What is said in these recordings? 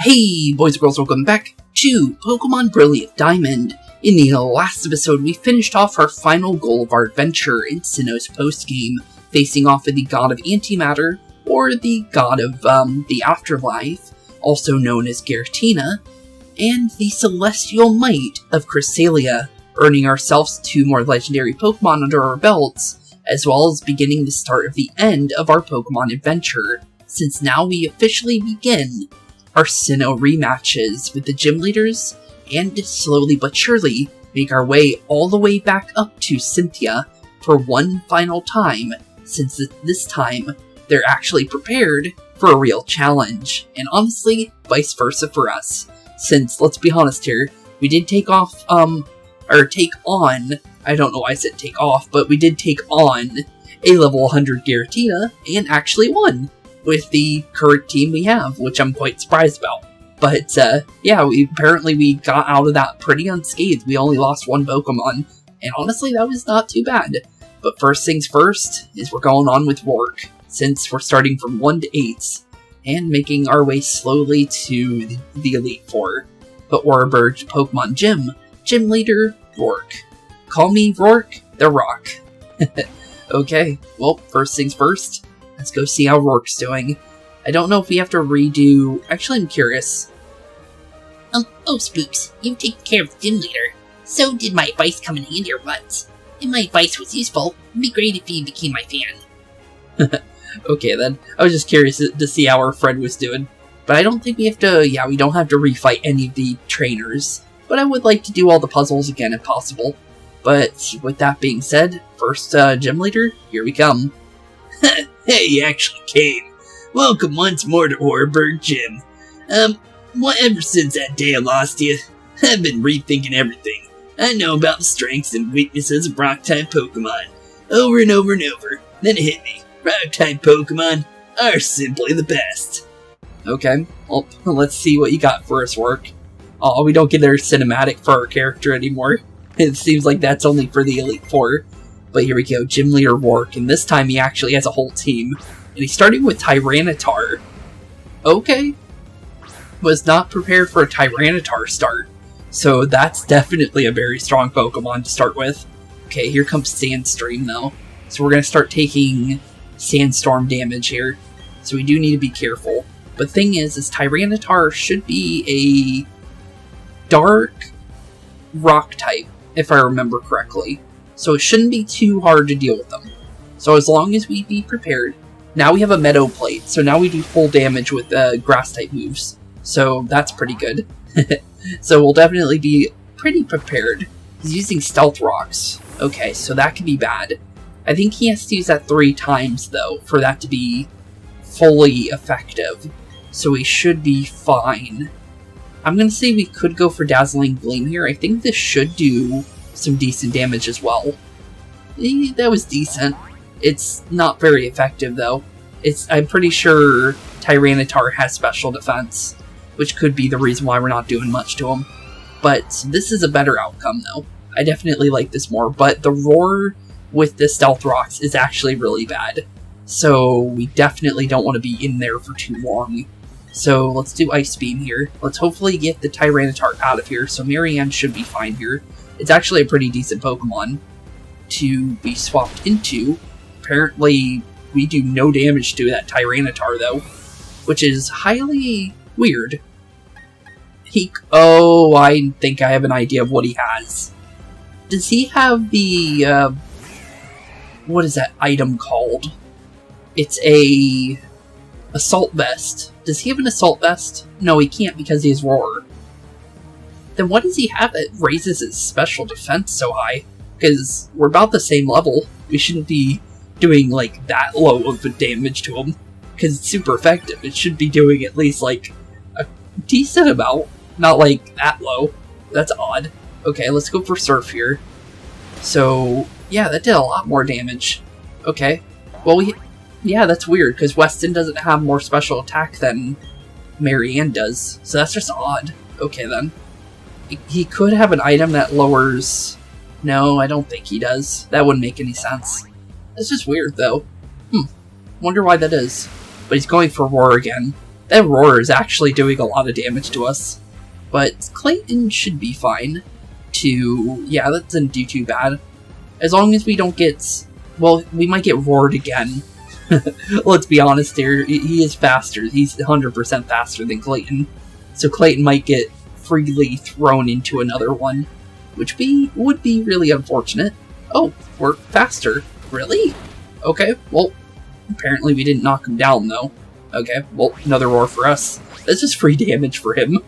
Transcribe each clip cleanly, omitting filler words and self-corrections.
Hey boys and girls, welcome back to Pokemon Brilliant Diamond. In the last episode, we finished off our final goal of our adventure in Sinnoh's postgame, facing off with the god of antimatter, or the god of the afterlife, also known as Giratina, and the celestial might of Cresselia, earning ourselves 2 more legendary Pokemon under our belts, as well as beginning the start of the end of our Pokemon adventure, since now we officially begin our Sinnoh rematches with the gym leaders, and slowly but surely make our way all the way back up to Cynthia for one final time, since this time they're actually prepared for a real challenge, and honestly, vice versa for us, since, let's be honest here, we did take on, I don't know why I said take off, but we did take on a level 100 Giratina, and actually won with the current team we have, which I'm quite surprised about. But, yeah, we got out of that pretty unscathed. We only lost 1 Pokemon, and honestly, that was not too bad. But first things first, is we're going on with Rourke, since we're starting from 1 to 8s, and making our way slowly to the Elite Four. But Oreburgh Pokemon Gym Leader, Rourke. Call me Rourke the Rock. Okay, well, first things first, let's go see how Rourke's doing. I don't know if we have to redo... Actually, I'm curious. Oh, Spooks, you've taken care of the gym leader. So did my advice come in handy or what? If my advice was useful, it'd be great if you became my fan. Okay, then. I was just curious to see how our friend was doing. But I don't think we have to... Yeah, we don't have to refight any of the trainers. But I would like to do all the puzzles again if possible. But with that being said, first gym leader, here we come. Hey, you actually came. Welcome once more to Oreburgh Gym. Ever since that day I lost you, I've been rethinking everything. I know about the strengths and weaknesses of Rock-type Pokemon, over and over and over. Then it hit me. Rock-type Pokemon are simply the best. Okay, well, let's see what you got for us, Rourke. Oh, we don't get our cinematic for our character anymore. It seems like that's only for the Elite Four. But here we go, Gym Leader Rourke, and this time he actually has a whole team. And he's starting with Tyranitar. Okay. Was not prepared for a Tyranitar start. So that's definitely a very strong Pokemon to start with. Okay, here comes Sandstream though. So we're going to start taking Sandstorm damage here. So we do need to be careful. But thing is Tyranitar should be a dark rock type, if I remember correctly. So it shouldn't be too hard to deal with them. So as long as we be prepared. Now we have a Meadow Plate, so now we do full damage with grass-type moves. So that's pretty good. So we'll definitely be pretty prepared. He's using Stealth Rocks. Okay, so that could be bad. I think he has to use that 3 times, though, for that to be fully effective. So we should be fine. I'm going to say we could go for Dazzling Gleam here. I think this should do some decent damage as well. That was decent. It's not very effective though. I'm pretty sure Tyranitar has special defense, which could be the reason why we're not doing much to him. But this is a better outcome though. I definitely like this more, but the Roar with the Stealth Rocks is actually really bad. So we definitely don't want to be in there for too long. So let's do Ice Beam here. Let's hopefully get the Tyranitar out of here, so Marianne should be fine here. It's actually a pretty decent Pokemon to be swapped into. Apparently, we do no damage to that Tyranitar, though, which is highly weird. Oh, I think I have an idea of what he has. Does he have the, what is that item called? It's a Assault Vest. Does he have an Assault Vest? No, he can't because he has Roar. Then what does he have that raises his special defense so high? Because we're about the same level. We shouldn't be doing, like, that low of a damage to him. Because it's super effective. It should be doing at least, like, a decent amount. Not, like, that low. That's odd. Okay, let's go for Surf here. So, yeah, that did a lot more damage. Okay. Well, yeah, that's weird, because Weston doesn't have more special attack than Marianne does. So that's just odd. Okay, then. He could have an item that lowers... No, I don't think he does. That wouldn't make any sense. It's just weird, though. Wonder why that is. But he's going for Roar again. That roar is actually doing a lot of damage to us. But Clayton should be fine to... Yeah, that didn't do too bad. As long as we don't get... Well, we might get roared again. Let's be honest here. He is faster. He's 100% faster than Clayton. So Clayton might get freely thrown into another one. Which would be really unfortunate. Oh, we're faster. Really? Okay, well, apparently we didn't knock him down, though. Okay, well, another roar for us. That's just free damage for him.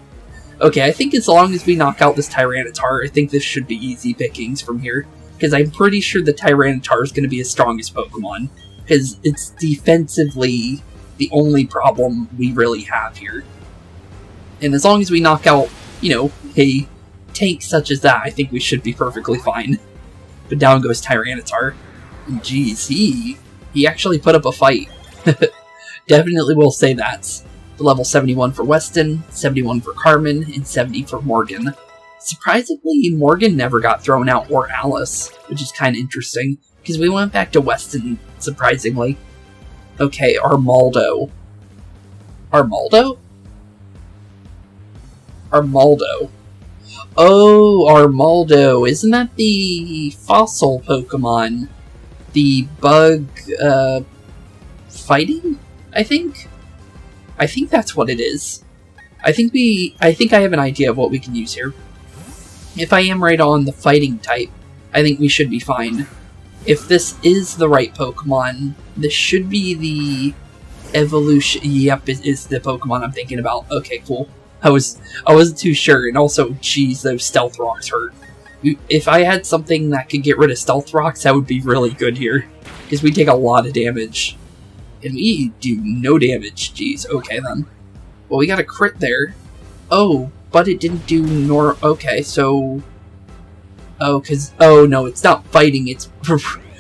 Okay, I think as long as we knock out this Tyranitar, I think this should be easy pickings from here. Because I'm pretty sure the Tyranitar is going to be his strongest Pokemon. Because it's defensively the only problem we really have here. And as long as we knock out, you know, a tank such as that, I think we should be perfectly fine. But down goes Tyranitar. And geez, he actually put up a fight. Definitely will say that. The level 71 for Weston, 71 for Carmen, and 70 for Morgan. Surprisingly, Morgan never got thrown out, or Alice, which is kind of interesting, because we went back to Weston, surprisingly. Okay, Armaldo. Armaldo? Armaldo. Oh, Armaldo. Isn't that the fossil Pokemon? The bug, fighting? I think that's what it is. I think I have an idea of what we can use here. If I am right on the fighting type, I think we should be fine. If this is the right Pokemon, this should be the evolution. Yep, it is the Pokemon I'm thinking about. Okay, cool. I wasn't too sure, and also, geez, those Stealth Rocks hurt. If I had something that could get rid of Stealth Rocks, that would be really good here, because we take a lot of damage. And we do no damage. Jeez, okay then. Well, we got a crit there. Oh, but it didn't do okay, so... Oh, oh no, it's not fighting, it's...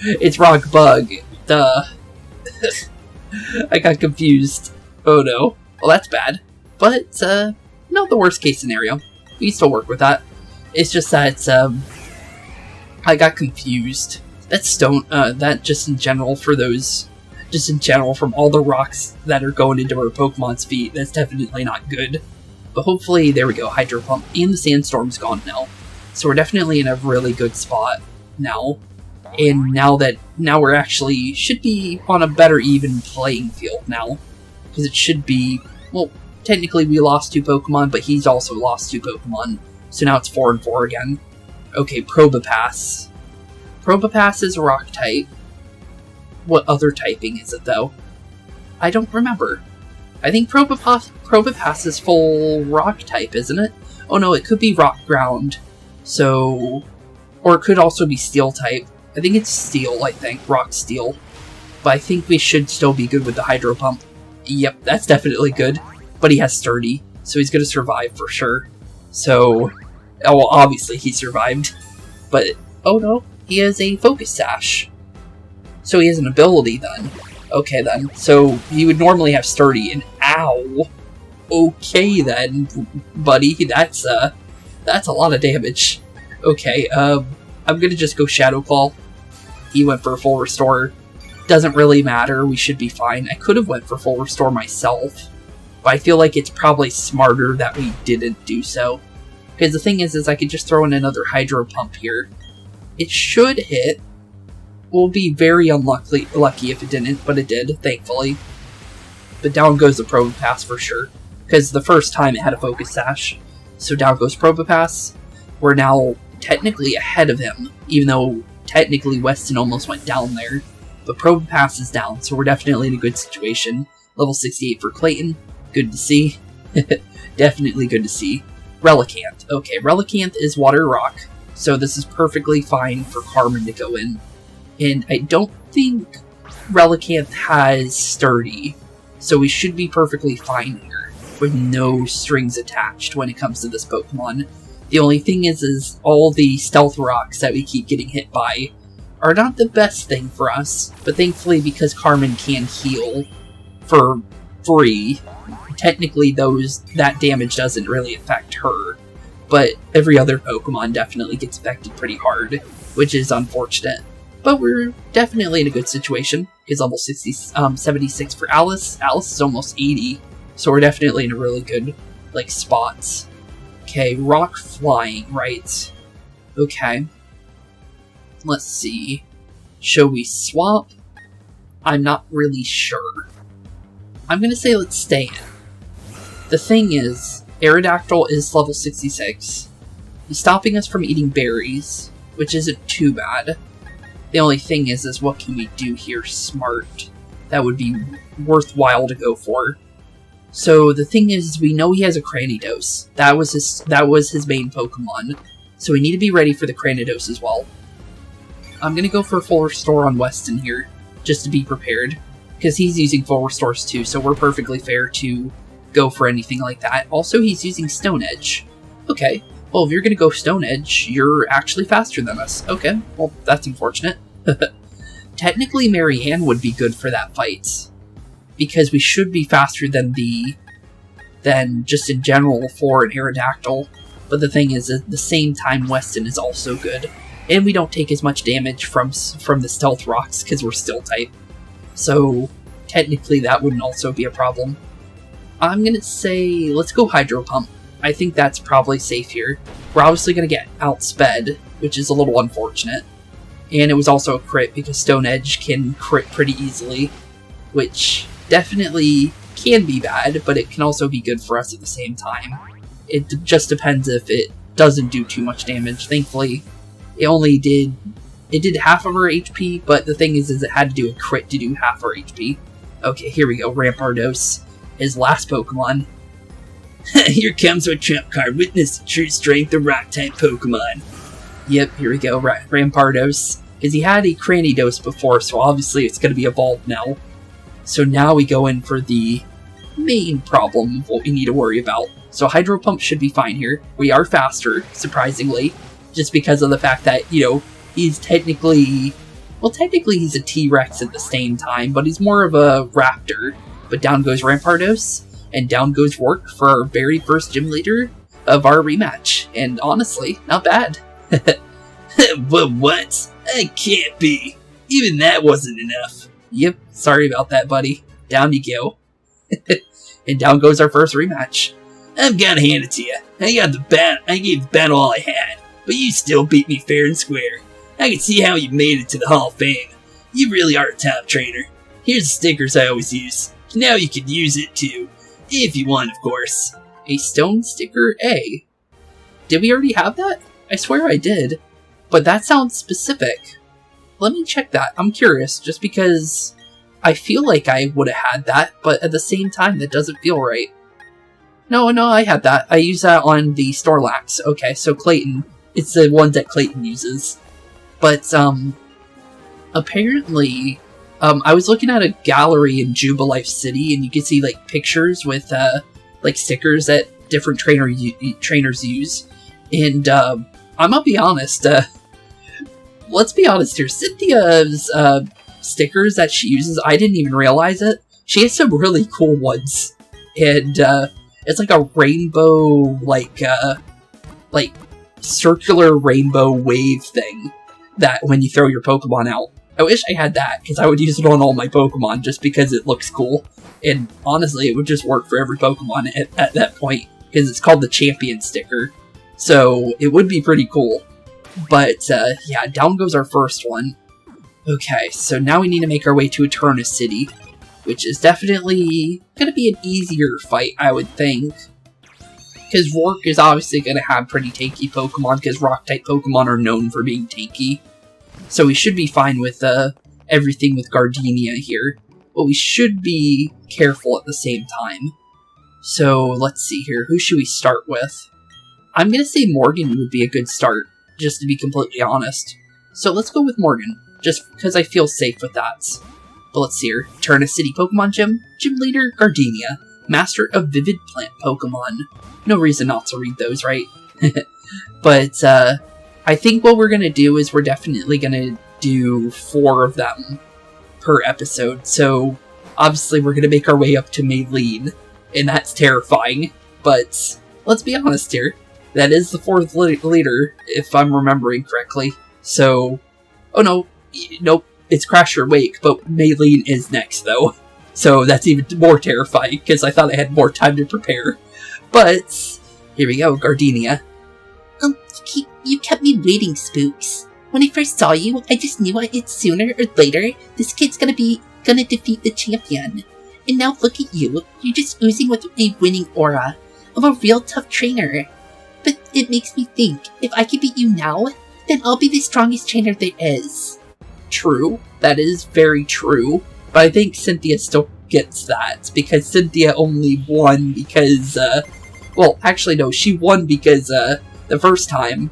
it's Rock Bug. Duh. I got confused. Oh no. Well, that's bad. But, not the worst case scenario. We can still work with that. It's just that, I got confused. That just in general for those... Just in general, from all the rocks that are going into our Pokemon's feet, that's definitely not good. But hopefully, there we go, Hydro Pump, and the Sandstorm's gone now. So we're definitely in a really good spot now. And now we're actually, should be on a better even playing field now. Because it should be, well, technically we lost 2 Pokemon, but he's also lost 2 Pokemon. So now it's 4 and 4 again. Okay, Probopass. Probopass is a rock type. What other typing is it, though? I don't remember. I think Probopass is full rock type, isn't it? Oh no, it could be rock ground. So... Or it could also be steel type. I think it's steel, rock steel. But I think we should still be good with the Hydro Pump. Yep, that's definitely good. But he has Sturdy, so he's gonna survive for sure. So... Oh, well, obviously he survived. But, oh no, he has a Focus Sash. So he has an ability then. Okay then. So he would normally have Sturdy and ow. Okay then, buddy. That's a lot of damage. Okay, I'm gonna just go Shadow Claw. He went for a full restore. Doesn't really matter, we should be fine. I could have went for full restore myself, but I feel like it's probably smarter that we didn't do so. Because the thing is I could just throw in another Hydro Pump here. It should hit. We'll be very lucky if it didn't, but it did, thankfully. But down goes the Probopass for sure, because the first time it had a Focus Sash. So down goes Probopass. We're now technically ahead of him, even though technically Weston almost went down there. But Probopass is down, so we're definitely in a good situation. Level 68 for Clayton. Good to see. Definitely good to see. Relicanth. Okay, Relicanth is Water Rock, so this is perfectly fine for Carmen to go in. And I don't think Relicanth has Sturdy, so we should be perfectly fine here, with no strings attached when it comes to this Pokemon. The only thing is all the Stealth Rocks that we keep getting hit by are not the best thing for us, but thankfully because Carmen can heal for free, technically that damage doesn't really affect her, but every other Pokemon definitely gets affected pretty hard, which is unfortunate. But we're definitely in a good situation. It's level 76 for Alice. Alice is almost 80. So we're definitely in a really good, like, spots. Okay, rock flying, right. Okay. Let's see. Shall we swap? I'm not really sure. I'm gonna say let's stay in. The thing is, Aerodactyl is level 66. He's stopping us from eating berries, which isn't too bad. The only thing is what can we do here smart that would be worthwhile to go for? So the thing is, we know he has a Gyarados. That was his main Pokemon. So we need to be ready for the Gyarados as well. I'm gonna go for full restore on Weston here, just to be prepared, because he's using full restores too, so we're perfectly fair to go for anything like that. Also, he's using Stone Edge. Okay, well, if you're gonna go Stone Edge, you're actually faster than us. Okay, well, that's unfortunate. Technically, Marianne would be good for that fight, because we should be faster than just in general for an Aerodactyl. But the thing is, at the same time, Weston is also good, and we don't take as much damage from the Stealth Rocks because we're Steel type. So technically, that wouldn't also be a problem. I'm gonna say let's go Hydro Pump. I think that's probably safe here. We're obviously gonna get outsped, which is a little unfortunate. And it was also a crit because Stone Edge can crit pretty easily, which definitely can be bad, but it can also be good for us at the same time. It just depends if it doesn't do too much damage. Thankfully, it did half of our HP, but the thing is it had to do a crit to do half our HP. Okay, here we go, Rampardos, his last Pokemon. Here comes our trump card. Witness the true strength of rock-type Pokemon. Yep, here we go, Rampardos. Because he had a Gyarados before, so obviously it's going to be evolved now. So now we go in for the main problem of what we need to worry about. So Hydro Pump should be fine here. We are faster, surprisingly, just because of the fact that, you know, he's technically he's a T-Rex at the same time, but he's more of a raptor. But down goes Rampardos, and down goes Rourke for our very first gym leader of our rematch. And honestly, not bad. But what? That can't be. Even that wasn't enough. Yep, sorry about that, buddy. Down you go. And down goes our first rematch. I've got to hand it to you. I gave the battle all I had, but you still beat me fair and square. I can see how you made it to the Hall of Fame. You really are a top trainer. Here's the stickers I always use. Now you can use it too. If you want, of course. A stone sticker A. Did we already have that? I swear I did. But that sounds specific. Let me check that. I'm curious, just because I feel like I would have had that, but at the same time, that doesn't feel right. No, I had that. I use that on the Snorlax. Okay, so Clayton. It's the one that Clayton uses. But, apparently, I was looking at a gallery in Jubilife City, and you can see, like, pictures with, like, stickers that different trainers use. And, I'm gonna be honest, let's be honest here. Cynthia's, stickers that she uses, I didn't even realize it. She has some really cool ones. And, it's like a rainbow, like circular rainbow wave thing that when you throw your Pokemon out. I wish I had that, because I would use it on all my Pokemon just because it looks cool. And honestly, it would just work for every Pokemon at that point, because it's called the Champion sticker. So it would be pretty cool. But yeah, down goes our first one. Okay, so now we need to make our way to Eterna City, which is definitely going to be an easier fight, I would think. Because Rourke is obviously going to have pretty tanky Pokemon, because Rock-type Pokemon are known for being tanky. So we should be fine with everything with Gardenia here. But we should be careful at the same time. So let's see here, who should we start with? I'm going to say Morgan would be a good start, just to be completely honest. So let's go with Morgan, just because I feel safe with that. But let's see here. Eterna City Pokemon Gym. Gym Leader, Gardenia. Master of Vivid Plant Pokemon. No reason not to read those, right? But, I think what we're gonna do is we're definitely gonna do 4 of them per episode. So, obviously we're gonna make our way up to Maylene. And that's terrifying. But, let's be honest here. That is the 4th leader, if I'm remembering correctly. So, oh no, nope. It's Crasher Wake, but Maylene is next, though. So that's even more terrifying, because I thought I had more time to prepare. But, here we go, Gardenia. You kept me waiting, Spooks. When I first saw you, I just knew it's sooner or later this kid's gonna defeat the champion. And now look at you, you're just oozing with a winning aura of a real tough trainer. But it makes me think, if I can beat you now, then I'll be the strongest trainer there is. True, that is very true. But I think Cynthia still gets that, because Cynthia only won because, well, actually no, she won because, the first time,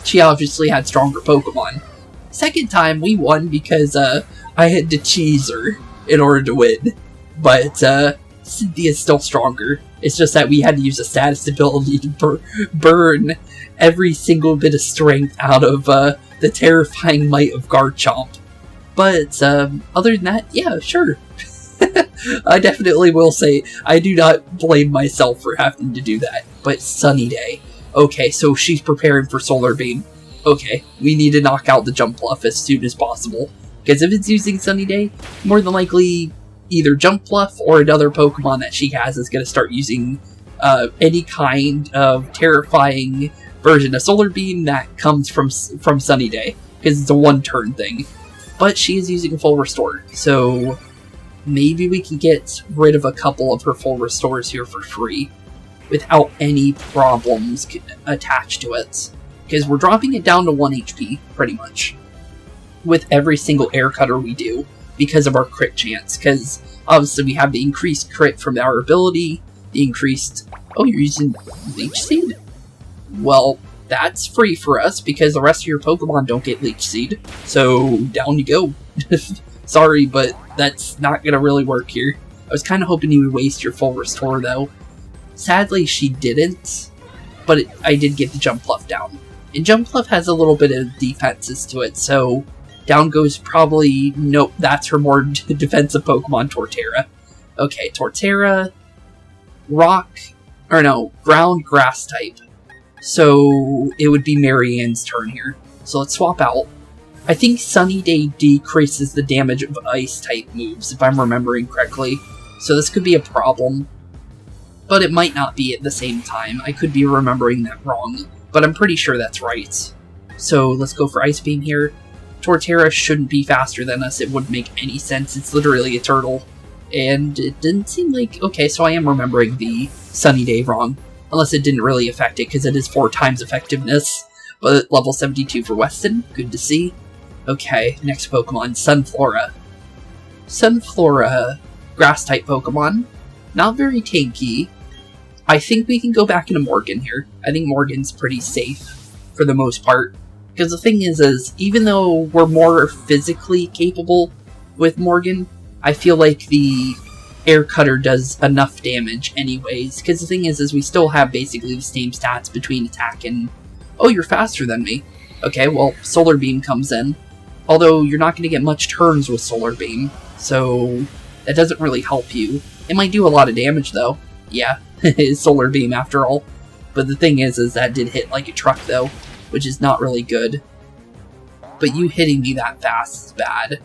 she obviously had stronger Pokemon. Second time, we won because, I had to cheese her in order to win. But, Cynthia's still stronger. It's just that we had to use a status ability to burn every single bit of strength out of, the terrifying might of Garchomp. But, other than that, yeah, sure. I definitely will say, I do not blame myself for having to do that. But Sunny Day. Okay, so she's preparing for Solar Beam. Okay, we need to knock out the Jump Bluff as soon as possible. Because if it's using Sunny Day, more than likely, either Jump Bluff or another Pokemon that she has is going to start using any kind of terrifying version of Solar Beam that comes from Sunny Day. Because it's a one-turn thing. But she is using Full Restore, so maybe we can get rid of a couple of her Full Restores here for free without any problems attached to it. Because we're dropping it down to 1 HP, pretty much, with every single Air Cutter we do, because of our crit chance. Because obviously we have the increased crit from our ability, the increased... Oh, you're using Leech Seed? Well, that's free for us, because the rest of your Pokemon don't get Leech Seed. So, down you go. Sorry, but that's not gonna really work here. I was kind of hoping you would waste your Full Restore, though. Sadly, she didn't, but I did get the Jump Bluff down. And Jump Bluff has a little bit of defenses to it, so down goes probably... Nope, that's her more defensive Pokemon, Torterra. Okay, Torterra, Rock, or no, Ground Grass type. So it would be Marianne's turn here. So let's swap out. I think Sunny Day decreases the damage of Ice type moves, if I'm remembering correctly. So this could be a problem. But it might not be at the same time. I could be remembering that wrong. But I'm pretty sure that's right. So let's go for Ice Beam here. Torterra shouldn't be faster than us. It wouldn't make any sense. It's literally a turtle. And it didn't seem like... Okay, so I am remembering the Sunny Day wrong. Unless it didn't really affect it, because it is 4 times effectiveness. But level 72 for Weston. Good to see. Okay, next Pokemon, Sunflora. Sunflora, Grass-type Pokemon. Not very tanky. I think we can go back into Morgan here. I think Morgan's pretty safe, for the most part. Because the thing is even though we're more physically capable with Morgan, I feel like the Air Cutter does enough damage anyways. Because the thing is we still have basically the same stats between attack and... Oh, you're faster than me. Okay, well, Solar Beam comes in. Although, you're not going to get much turns with Solar Beam, so that doesn't really help you. It might do a lot of damage, though. Yeah, it's Solar Beam after all. But the thing is that did hit like a truck, though, which is not really good. But you hitting me that fast is bad.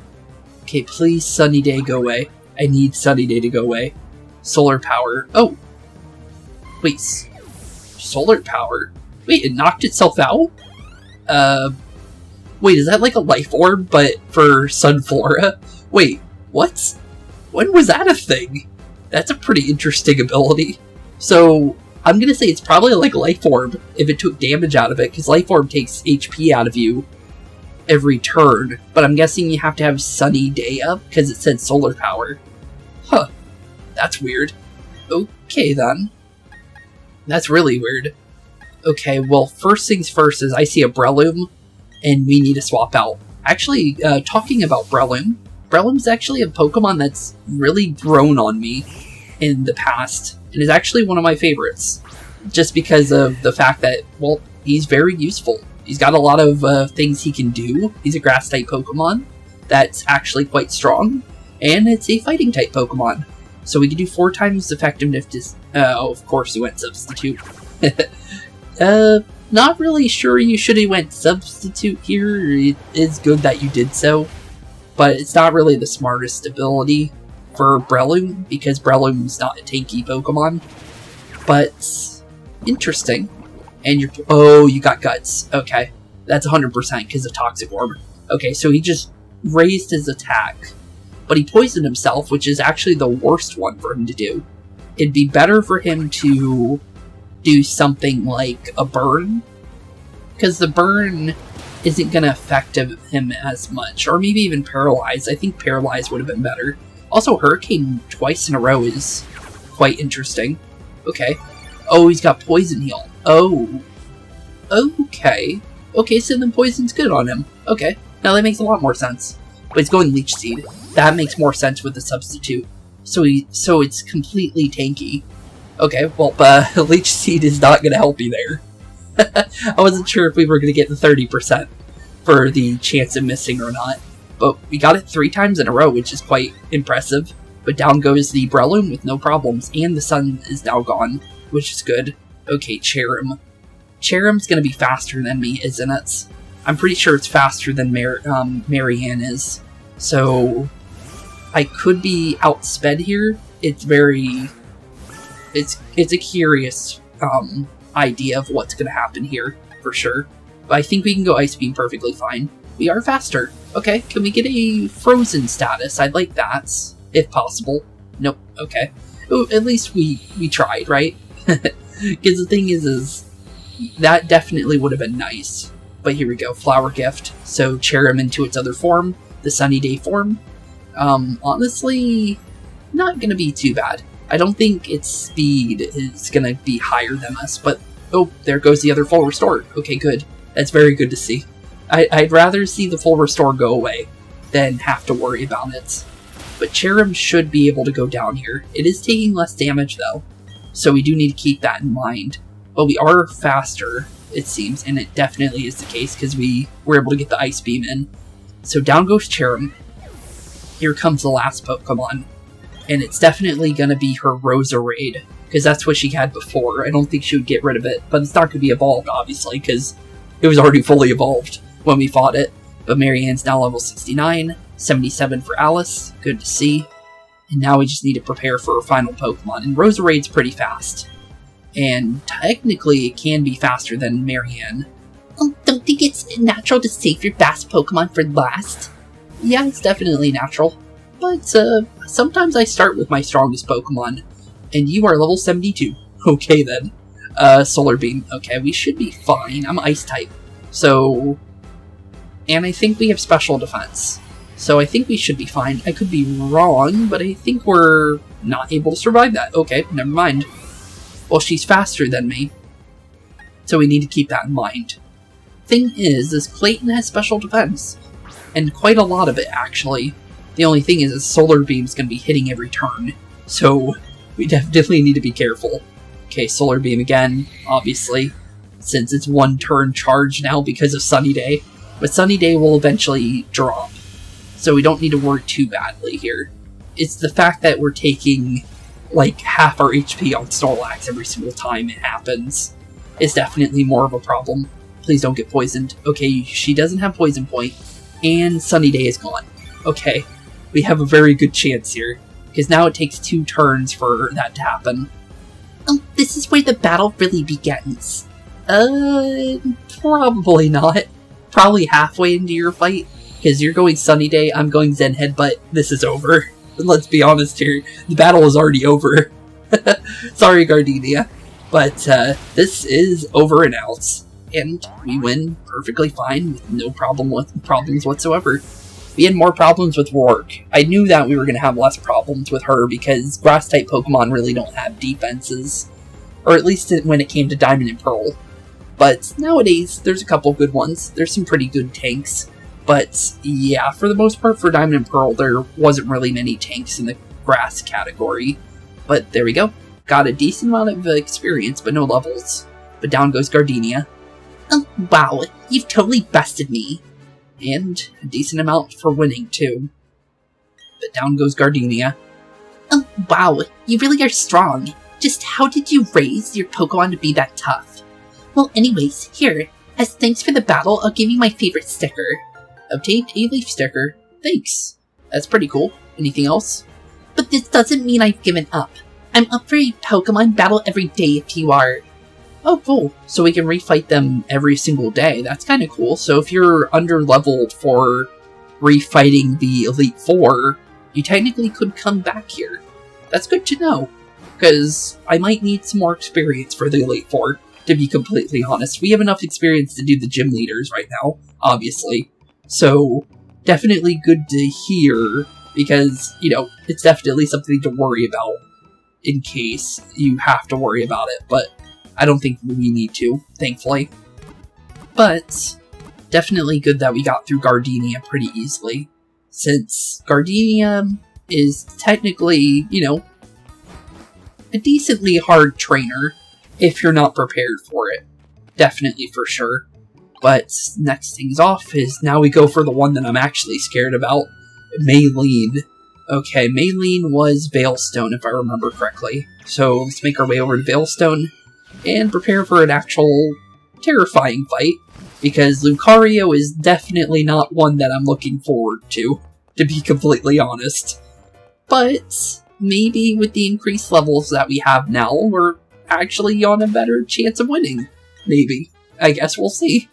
Okay, please, Sunny Day, go away. I need Sunny Day to go away. Solar Power. Oh! Wait, Solar Power? Wait, it knocked itself out? Wait, is that like a Life Orb, but for Sunflora? Wait, what? When was that a thing? That's a pretty interesting ability. So, I'm gonna say it's probably like Life Orb, if it took damage out of it, because Life Orb takes HP out of you every turn, but I'm guessing you have to have Sunny Day up, because it said Solar Power. Huh, that's weird. Okay then. That's really weird. Okay, well, first things first is I see a Breloom, and we need to swap out. Actually, talking about Breloom, Breloom's actually a Pokemon that's really grown on me in the past, and is actually one of my favorites. Just because of the fact that, well, he's very useful. He's got a lot of things he can do. He's a Grass-type Pokemon that's actually quite strong, and it's a Fighting-type Pokemon. So we can do 4 times effectiveness. Oh, of course he went Substitute. Not really sure you should have went Substitute here. It is good that you did so, but it's not really the smartest ability for Breloom, because Breloom's not a tanky Pokemon. But, interesting. And you're... Oh, you got Guts. Okay. That's 100% because of Toxic Orb. Okay, so he just raised his attack. But he poisoned himself, which is actually the worst one for him to do. It'd be better for him to do something like a burn. Because the burn isn't going to affect him as much. Or maybe even Paralyze. I think Paralyze would have been better. Also, Hurricane twice in a row is quite interesting. Okay. Oh, he's got Poison Heal. Oh. Okay. Okay, so then Poison's good on him. Okay. Now that makes a lot more sense. But he's going Leech Seed. That makes more sense with the substitute. So it's completely tanky. Okay, well, Leech Seed is not going to help you there. I wasn't sure if we were going to get the 30% for the chance of missing or not. But we got it 3 times in a row, which is quite impressive. But down goes the Breloom with no problems, and the sun is now gone, which is good. Okay, Cherrim. Cherrim's going to be faster than me, isn't it? I'm pretty sure it's faster than Marianne is. So, I could be outsped here. It's a curious idea of what's going to happen here, for sure. But I think we can go Ice Beam perfectly fine. We are faster. Okay, can we get a Frozen status? I'd like that, if possible. Nope, okay. Oh, at least we tried, right? Because the thing is that definitely would have been nice. But here we go, Flower Gift. So Cherrim into its other form, the Sunny Day form. Honestly, not going to be too bad. I don't think its speed is going to be higher than us, but oh, there goes the other full restore. Okay, good. That's very good to see. I'd rather see the full restore go away than have to worry about it. But Cherrim should be able to go down here. It is taking less damage though, so we do need to keep that in mind. But we are faster, it seems, and it definitely is the case because we were able to get the Ice Beam in. So down goes Cherrim. Here comes the last Pokemon. And it's definitely going to be her Roserade, because that's what she had before. I don't think she would get rid of it, but it's not going to be evolved, obviously, because it was already fully evolved when we fought it. But Marianne's now level 69, 77 for Alice, good to see. And now we just need to prepare for her final Pokemon, and Roserade's pretty fast. And technically, it can be faster than Marianne. Don't think it's natural to save your best Pokemon for last? Yeah, it's definitely natural. But, sometimes I start with my strongest Pokemon, and you are level 72. Okay then. Solar Beam. Okay, we should be fine. I'm Ice-type. So... And I think we have Special Defense. So I think we should be fine. I could be wrong, but I think we're not able to survive that. Okay, never mind. Well, she's faster than me. So we need to keep that in mind. Thing is Clayton has Special Defense. And quite a lot of it, actually. The only thing is Solar Beam's going to be hitting every turn, so we definitely need to be careful. Okay, Solar Beam again, obviously, since it's 1 turn charge now because of Sunny Day. But Sunny Day will eventually drop, so we don't need to worry too badly here. It's the fact that we're taking, like, half our HP on Snorlax every single time it happens is definitely more of a problem. Please don't get poisoned. Okay, she doesn't have Poison Point, and Sunny Day is gone. Okay. We have a very good chance here, because now it takes 2 turns for that to happen. This is where the battle really begins. Probably not. Probably halfway into your fight, because you're going Sunny Day, I'm going Zen Headbutt, this is over. Let's be honest here, the battle is already over. Sorry, Gardenia, but this is over and out, and we win perfectly fine with no problems whatsoever. We had more problems with Rourke. I knew that we were going to have less problems with her because Grass-type Pokemon really don't have defenses. Or at least when it came to Diamond and Pearl. But nowadays, there's a couple good ones. There's some pretty good tanks. But yeah, for the most part for Diamond and Pearl, there wasn't really many tanks in the Grass category. But there we go. Got a decent amount of experience, but no levels. But down goes Gardenia. Wow, you've totally bested me. And a decent amount for winning, too. But down goes Gardenia. Wow, you really are strong. Just how did you raise your Pokemon to be that tough? Well, anyways, here, as thanks for the battle, I'll give you my favorite sticker. Obtained a leaf sticker. Thanks. That's pretty cool. Anything else? But this doesn't mean I've given up. I'm up for a Pokemon battle every day if you are. Oh, cool. So we can refight them every single day. That's kind of cool. So if you're under-leveled for refighting the Elite Four, you technically could come back here. That's good to know, because I might need some more experience for the Elite Four, to be completely honest. We have enough experience to do the gym leaders right now, obviously. So, definitely good to hear, because, you know, it's definitely something to worry about in case you have to worry about it, but I don't think we need to, thankfully. But, definitely good that we got through Gardenia pretty easily, since Gardenia is technically, you know, a decently hard trainer if you're not prepared for it. Definitely, for sure. But next things off is now we go for the one that I'm actually scared about, Maylene. Okay, Maylene was Veilstone, if I remember correctly. So let's make our way over to Veilstone and prepare for an actual terrifying fight, because Lucario is definitely not one that I'm looking forward to be completely honest. But maybe with the increased levels that we have now, we're actually on a better chance of winning. Maybe. I guess we'll see.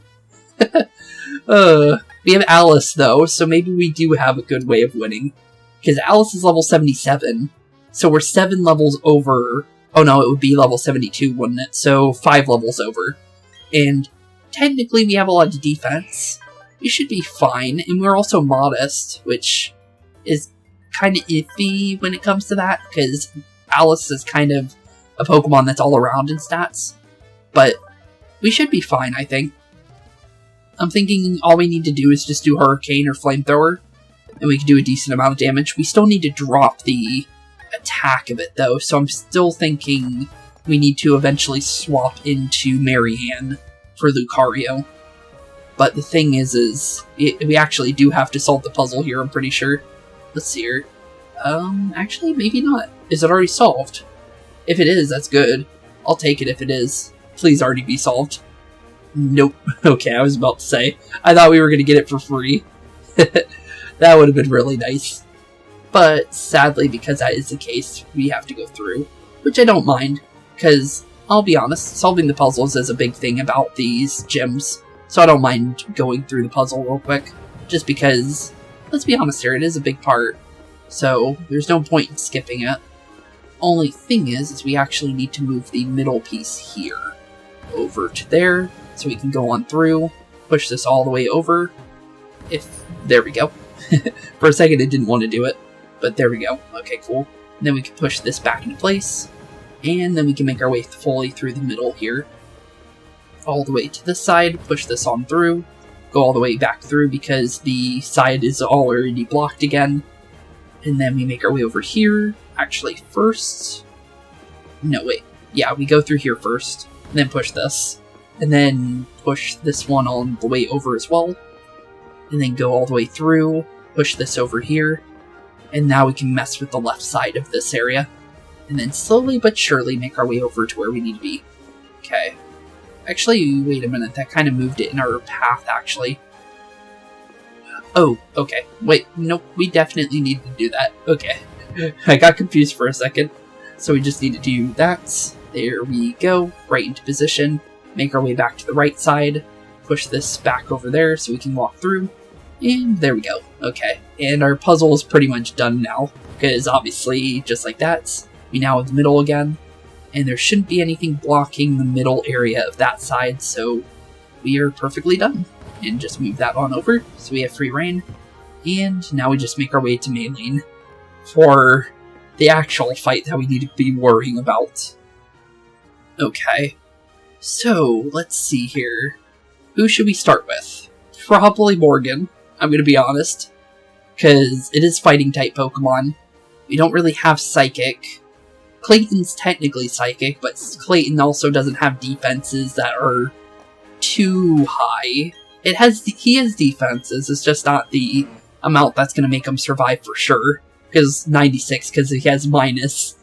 We have Alice, though, so maybe we do have a good way of winning. Because Alice is level 77, so we're 7 levels over... Oh no, it would be level 72, wouldn't it? So 5 levels over. And technically we have a lot of defense. We should be fine, and we're also modest, which is kind of iffy when it comes to that, because Alice is kind of a Pokemon that's all around in stats. But we should be fine, I think. I'm thinking all we need to do is just do Hurricane or Flamethrower, and we can do a decent amount of damage. We still need to drop the attack of it, though, so I'm still thinking we need to eventually swap into Marianne for Lucario. But the thing is we actually do have to solve the puzzle here, I'm pretty sure. Let's see here. Actually, maybe not. Is it already solved? If it is, that's good. I'll take it if it is. Please already be solved. Nope. Okay, I was about to say. I thought we were going to get it for free. That would have been really nice. But sadly, because that is the case, we have to go through. Which I don't mind, because I'll be honest, solving the puzzles is a big thing about these gyms. So I don't mind going through the puzzle real quick. Just because, let's be honest here, it is a big part. So there's no point in skipping it. Only thing is we actually need to move the middle piece here over to there, so we can go on through, push this all the way over. There we go. For a second it didn't want to do it, but there we go. Okay, cool. And then we can push this back into place, and then we can make our way fully through the middle here. All the way to this side, push this on through, go all the way back through because the side is already blocked again. And then we make our way over here. Actually, first... No, wait. Yeah, we go through here first, and then push this. And then push this one on the way over as well. And then go all the way through, push this over here. And now we can mess with the left side of this area. And then slowly but surely make our way over to where we need to be. Okay. Actually, wait a minute. That kind of moved it in our path, actually. Oh, okay. Wait, nope, we definitely need to do that. Okay. I got confused for a second. So we just need to do that. There we go. Right into position. Make our way back to the right side. Push this back over there so we can walk through. And there we go. Okay. And our puzzle is pretty much done now. Because obviously, just like that, we now have the middle again. And there shouldn't be anything blocking the middle area of that side, so we are perfectly done. And just move that on over, so we have free reign. And now we just make our way to Maylene for the actual fight that we need to be worrying about. Okay, so let's see here. Who should we start with? Probably Morgan, I'm going to be honest, because it is fighting type Pokemon. We don't really have Psychic. Clayton's technically Psychic, but Clayton also doesn't have defenses that are too high. He has defenses, it's just not the amount that's going to make him survive for sure. Because 96, because he has minus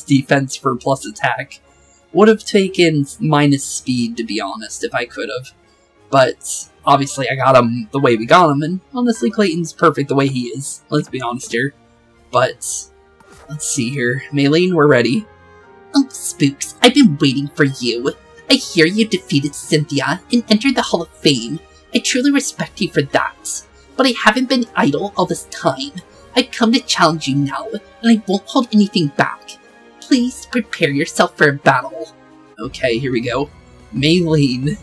defense for plus attack. Would have taken minus speed, to be honest, if I could have. But obviously I got him the way we got him, and honestly Clayton's perfect the way he is. Let's be honest here. But Let's see here. Maylene, we're ready. Oh, Spooks, I've been waiting for you. I hear you defeated Cynthia and entered the Hall of Fame. I truly respect you for that. But I haven't been idle all this time. I've come to challenge you now, and I won't hold anything back. Please prepare yourself for a battle. Okay, here we go. Maylene.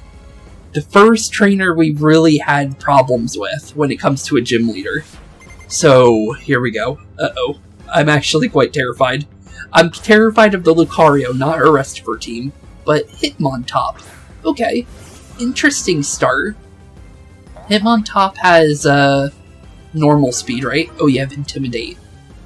The first trainer we really had problems with when it comes to a gym leader. So, here we go. Uh-oh. I'm actually quite terrified. I'm terrified of the Lucario, not her rest of her team. But Hitmontop. Okay. Interesting start. Hitmontop has, normal speed, right? Oh, you have Intimidate.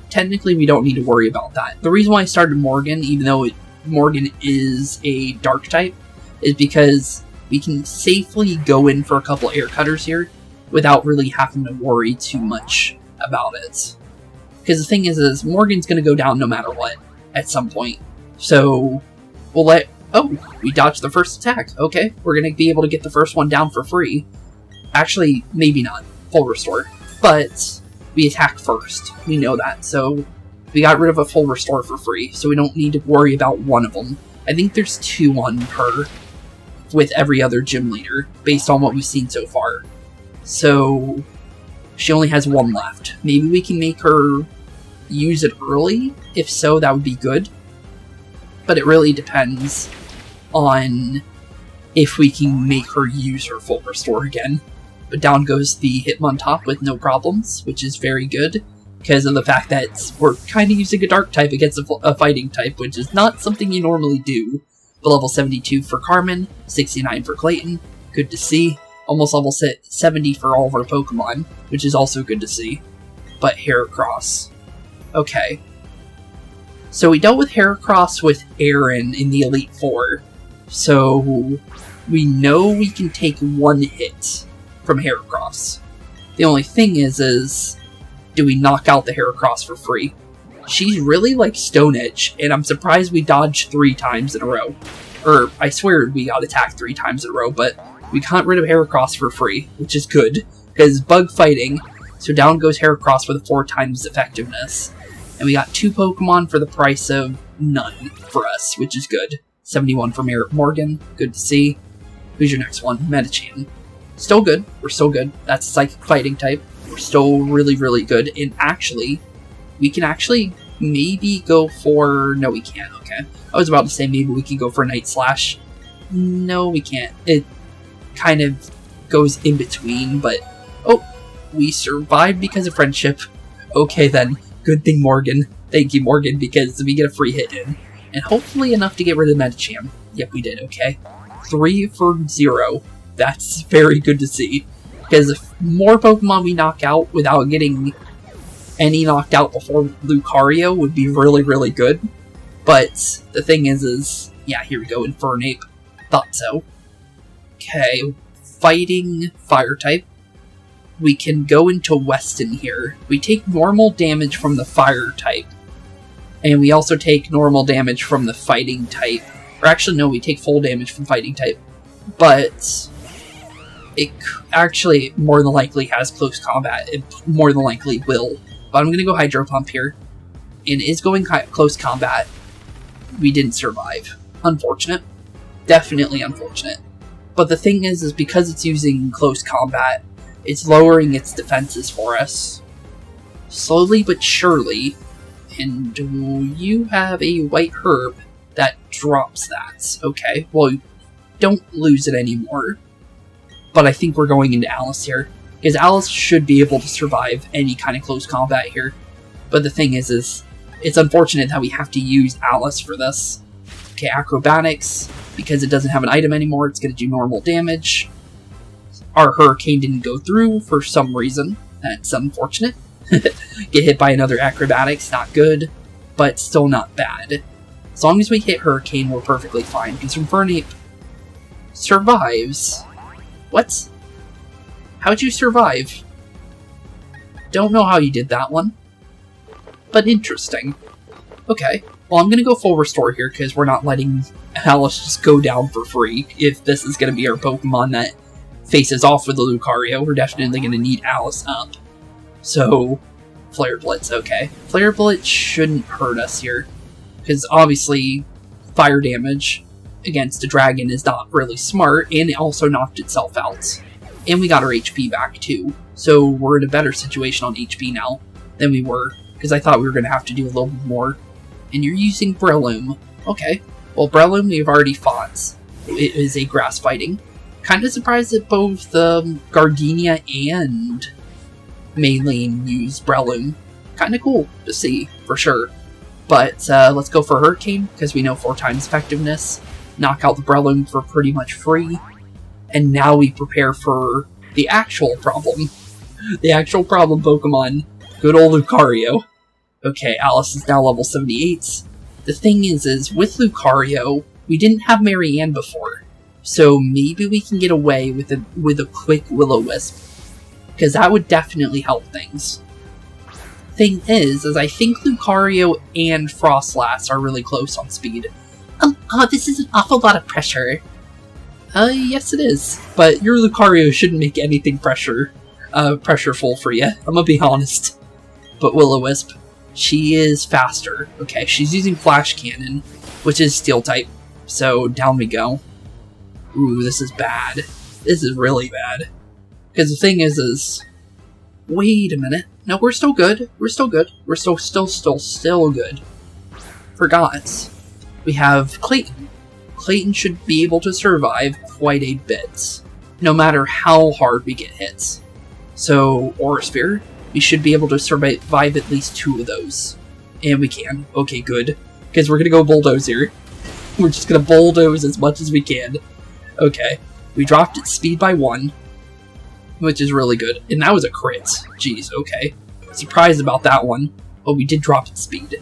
Technically, we don't need to worry about that. The reason why I started Morgan, even though Morgan is a Dark type, is because we can safely go in for a couple air cutters here without really having to worry too much about it. Because the thing is Morgan's going to go down no matter what at some point. So, we'll let... Oh, we dodged the first attack. Okay, we're going to be able to get the first one down for free. Actually, maybe not. Full restore. But we attacked first. We know that. So we got rid of a full restore for free. So we don't need to worry about one of them. I think there's 2 on her with every other gym leader based on what we've seen so far. So she only has 1 left. Maybe we can make her use it early. If so, that would be good. But it really depends on if we can make her use her full restore again. But down goes the Hitmontop with no problems, which is very good, because of the fact that we're kind of using a Dark type against a Fighting type, which is not something you normally do. But level 72 for Carmen, 69 for Clayton, good to see. Almost level 70 for all of our Pokemon, which is also good to see. But Heracross. Okay. So we dealt with Heracross with Aaron in the Elite Four, so we know we can take 1 hit from Heracross. The only thing is do we knock out the Heracross for free? She's really like Stone Edge, and I'm surprised we dodged 3 times in a row. Or, I swear we got attacked 3 times in a row, but we got rid of Heracross for free, which is good, because bug fighting, so down goes Heracross with a 4 times effectiveness. And we got 2 Pokemon for the price of none for us, which is good. 71 for Morgan, good to see. Who's your next one? Medicham. Still good. We're still good. That's a Psychic Fighting type. We're still really, really good. And actually, we can actually maybe go for... No, we can't. Okay. I was about to say maybe we can go for Night Slash. No, we can't. It kind of goes in between, but... Oh, we survived because of friendship. Okay, then. Good thing, Morgan. Thank you, Morgan, because we get a free hit in. And hopefully enough to get rid of Medicham. Yep, we did. Okay. 3 for 0. That's very good to see. Because if more Pokemon we knock out without getting any knocked out before Lucario would be really, really good. But the thing is yeah, here we go, Infernape. Thought so. Okay, fighting Fire type. We can go into Weston here. We take normal damage from the Fire type. And we also take normal damage from the Fighting type. Or actually, no, we take full damage from Fighting type. But it actually more than likely has close combat. It more than likely will. But I'm going to go Hydro Pump here. And it is going close combat. We didn't survive. Unfortunate. Definitely unfortunate. But the thing is because it's using close combat, it's lowering its defenses for us. Slowly but surely. And you have a White Herb that drops that. Okay, well, don't lose it anymore. But I think we're going into Alice here. Because Alice should be able to survive any kind of close combat here. But the thing is it's unfortunate that we have to use Alice for this. Okay, Acrobatics. Because it doesn't have an item anymore, it's going to do normal damage. Our Hurricane didn't go through for some reason. That's unfortunate. Get hit by another Acrobatics, not good. But still not bad. As long as we hit Hurricane, we're perfectly fine. Because Infernape survives. What? How'd you survive? Don't know how you did that one. But interesting. Okay, well I'm going to go full restore here because we're not letting Alice just go down for free. If this is going to be our Pokemon that faces off with the Lucario, we're definitely going to need Alice up. So, Flare Blitz, okay. Flare Blitz shouldn't hurt us here, because obviously fire damage against a dragon is not really smart, and it also knocked itself out. And we got our HP back too, so we're in a better situation on HP now than we were, because I thought we were going to have to do a little bit more. And you're using Breloom. Okay, well Breloom we've already fought. It is a grass fighting. Kind of surprised that both Gardenia and Maylene use Breloom. Kind of cool to see, for sure. But let's go for Hurricane, because we know 4 times effectiveness. Knock out the Breloom for pretty much free. And now we prepare for the actual problem. The actual problem Pokemon. Good old Lucario. Okay, Alice is now level 78. The thing is with Lucario, we didn't have Marianne before. So maybe we can get away with a quick Will-O-Wisp. Because that would definitely help things. Thing is I think Lucario and Frostlass are really close on speed. This is an awful lot of pressure. Yes it is. But your Lucario shouldn't make anything pressureful for you. I'm gonna be honest. But Will-O-Wisp, she is faster. Okay, she's using Flash Cannon, which is Steel type. So down we go. Ooh, this is bad. This is really bad. Because the thing is... Wait a minute. No, we're still good. We're still good. We're still good. Forgot. We have Clayton. Clayton should be able to survive quite a bit, no matter how hard we get hit. So, Aura Sphere, we should be able to survive at least 2 of those. And we can. Okay, good. Because we're going to go bulldoze here. We're just going to bulldoze as much as we can. Okay. We dropped its speed by 1, which is really good. And that was a crit. Jeez, okay. Surprised about that one, but we did drop its speed.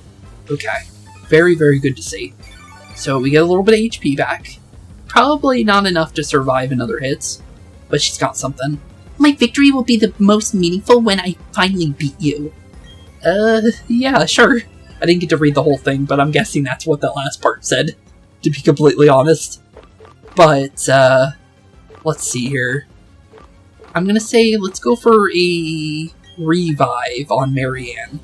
Okay. Very, very good to see. So we get a little bit of HP back. Probably not enough to survive another hit, but she's got something. My victory will be the most meaningful when I finally beat you. Yeah, sure. I didn't get to read the whole thing, but I'm guessing that's what that last part said, to be completely honest. But, let's see here. I'm gonna say let's go for a revive on Marianne.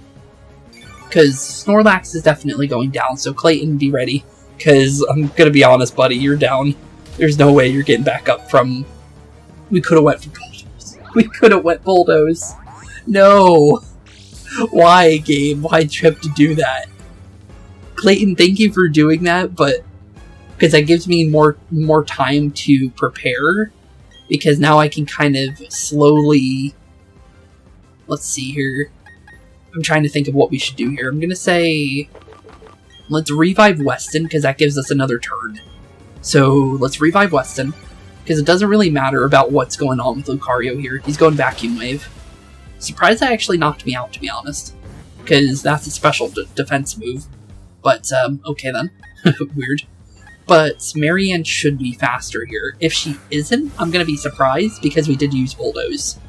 Because Snorlax is definitely going down, so Clayton, be ready. Because I'm gonna be honest, buddy, you're down. There's no way you're getting back up from... We could've went for Bulldoze. We could've went Bulldoze. No! Why, game? Why'd you have to do that? Clayton, thank you for doing that, but... Because that gives me more time to prepare. Because now I can kind of slowly... Let's see here. I'm trying to think of what we should do here. I'm gonna say... Let's revive Weston, because that gives us another turn. So, let's revive Weston. Because it doesn't really matter about what's going on with Lucario here. He's going Vacuum Wave. Surprised that actually knocked me out, to be honest. Because that's a special defense move. But, okay then. Weird. But Marianne should be faster here. If she isn't, I'm going to be surprised, because we did use Bulldoze.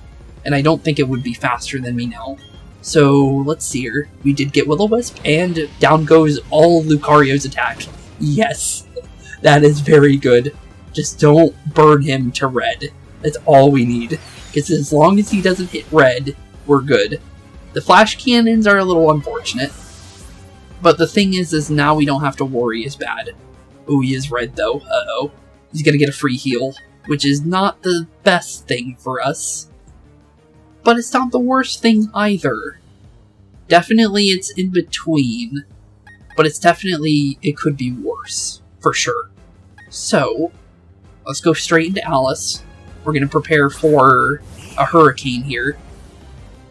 And I don't think it would be faster than me now. So, let's see here. We did get Will-O-Wisp, and down goes all Lucario's attack. Yes! That is very good. Just don't burn him to red. That's all we need. Because as long as he doesn't hit red, we're good. The flash cannons are a little unfortunate. But the thing is now we don't have to worry as bad. Oh, he is red though. Uh-oh. He's gonna get a free heal, which is not the best thing for us. But it's not the worst thing either. Definitely it's in between. But it's definitely, it could be worse. For sure. So, let's go straight into Alice. We're going to prepare for a Hurricane here.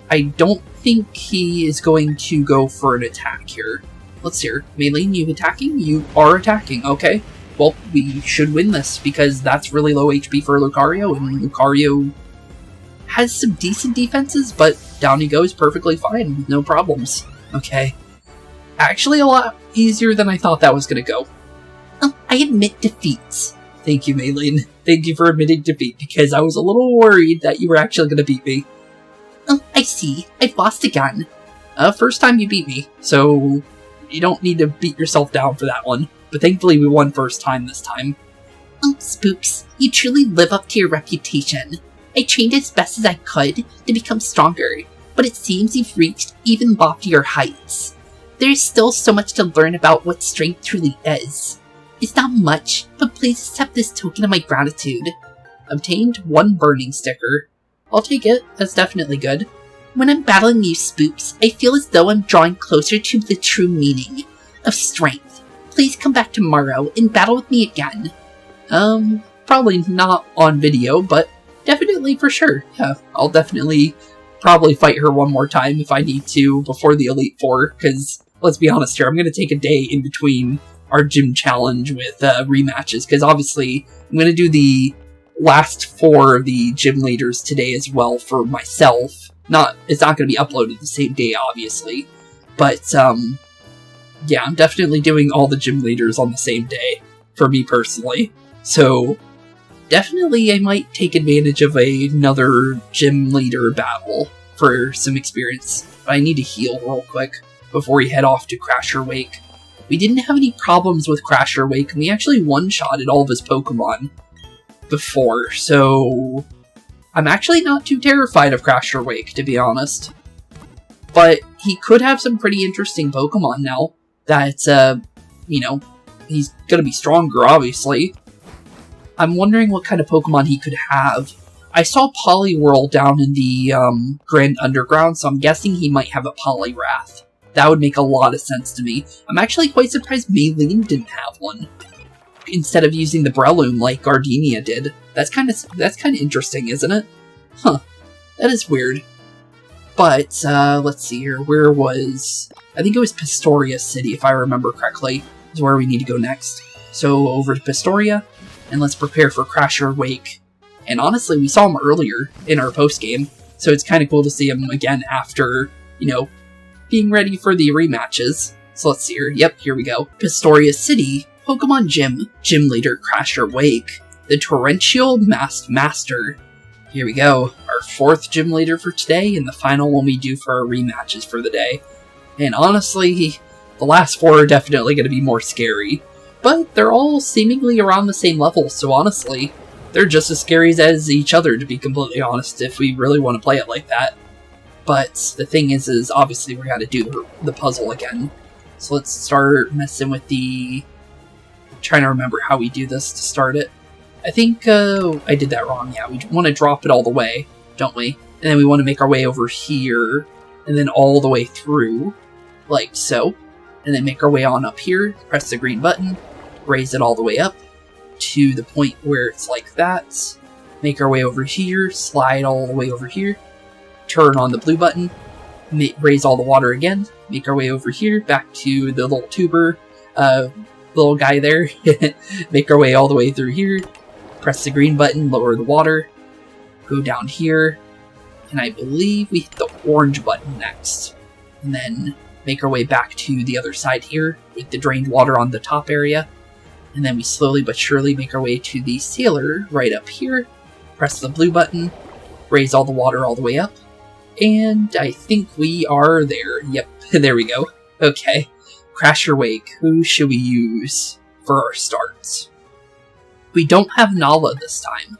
I don't think he is going to go for an attack here. Let's hear. Maylene, you attacking? You are attacking. Okay. Well, we should win this because that's really low HP for Lucario, and Lucario has some decent defenses, but down he goes perfectly fine with no problems. Okay. Actually, a lot easier than I thought that was going to go. I admit defeat. Thank you, Maylene. Thank you for admitting defeat, because I was a little worried that you were actually going to beat me. I see. I've lost again. First time you beat me, so you don't need to beat yourself down for that one. But thankfully we won first time this time. Spooks, you truly live up to your reputation. I trained as best as I could to become stronger, but it seems you've reached even loftier heights. There's still so much to learn about what strength truly is. It's not much, but please accept this token of my gratitude. Obtained 1 burning sticker. I'll take it, that's definitely good. When I'm battling you, Spooks, I feel as though I'm drawing closer to the true meaning of strength. Please come back tomorrow and battle with me again. Probably not on video, but definitely for sure. Yeah, I'll definitely probably fight her one more time if I need to before the Elite Four, because let's be honest here, I'm going to take a day in between our gym challenge with rematches, because obviously I'm going to do the last 4 of the gym leaders today as well for myself. It's not going to be uploaded the same day, obviously, but yeah, I'm definitely doing all the gym leaders on the same day for me personally. So definitely I might take advantage of another gym leader battle for some experience. But I need to heal real quick before we head off to Crasher Wake. We didn't have any problems with Crasher Wake, and we actually one-shotted all of his Pokemon before, so I'm actually not too terrified of Crasher Wake, to be honest. But he could have some pretty interesting Pokemon now that, you know, he's gonna be stronger, obviously. I'm wondering what kind of Pokemon he could have. I saw Poliwhirl down in the Grand Underground, so I'm guessing he might have a Poliwrath. That would make a lot of sense to me. I'm actually quite surprised Maylene didn't have one, instead of using the Breloom like Gardenia did. That's kind of interesting, isn't it? Huh. That is weird. But, let's see here. Where was... I think it was Pistoria City, if I remember correctly, is where we need to go next. So, over to Pistoria, and let's prepare for Crasher Wake. And honestly, we saw him earlier in our post-game, so it's kind of cool to see him again after, you know, being ready for the rematches. So let's see here. Yep, here we go. Pistoria City, Pokemon Gym, Gym Leader Crasher Wake, the Torrential Masked Master. Here we go. Our 4th Gym Leader for today, and the final one we do for our rematches for the day. And honestly, the last 4 are definitely going to be more scary. But they're all seemingly around the same level, so honestly, they're just as scary as each other, to be completely honest, if we really want to play it like that. But the thing is obviously we gotta do the puzzle again. So let's start messing with the... I'm trying to remember how we do this to start it. I think I did that wrong, yeah. We want to drop it all the way, don't we? And then we want to make our way over here, and then all the way through, like so. And then make our way on up here, press the green button, raise it all the way up to the point where it's like that. Make our way over here, slide all the way over here, turn on the blue button, raise all the water again, make our way over here, back to the little tuber, little guy there, make our way all the way through here, press the green button, lower the water, go down here, and I believe we hit the orange button next, and then make our way back to the other side here, take the drained water on the top area, and then we slowly but surely make our way to the sailor right up here, press the blue button, raise all the water all the way up, and I think we are there. Yep, there we go. Okay, Crasher Wake. Who should we use for our starts? We don't have Nala this time,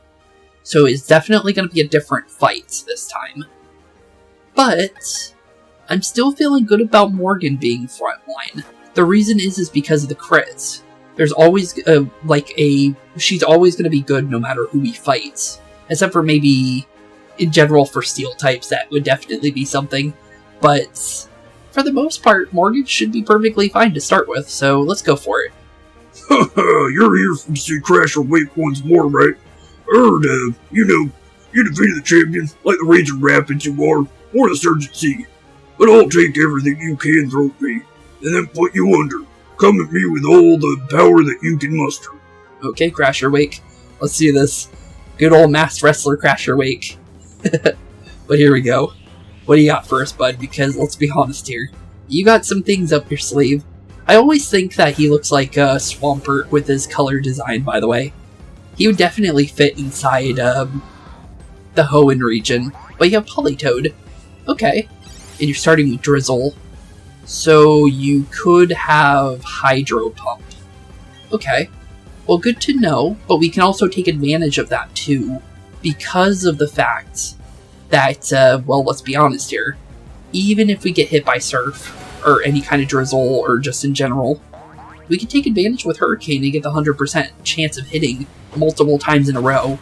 so it's definitely going to be a different fight this time. But I'm still feeling good about Morgan being frontline. The reason is because of the crits. There's always she's always going to be good no matter who we fight, except for maybe in general for steel types that would definitely be something. But for the most part, Morgan should be perfectly fine to start with. So let's go for it. You're here to see Crasher Wake once more, right? You defeated the champion, like the Raging Rapids you are, or the Surgent Sea. But I'll take everything you can throw at me, and then put you under. Come at me with all the power that you can muster. Okay, Crasher Wake. Let's do this. Good old masked wrestler Crasher Wake. But here we go. What do you got for us, bud? Because let's be honest here. You got some things up your sleeve. I always think that he looks like a Swampert with his color design, by the way. He would definitely fit inside the Hoenn region. But you have Politoed. Okay. And you're starting with Drizzle. So you could have Hydro Pump. Okay. Well, good to know, but we can also take advantage of that too, because of the fact that, well, let's be honest here, even if we get hit by Surf, or any kind of drizzle, or just in general, we can take advantage with Hurricane and get the 100% chance of hitting multiple times in a row.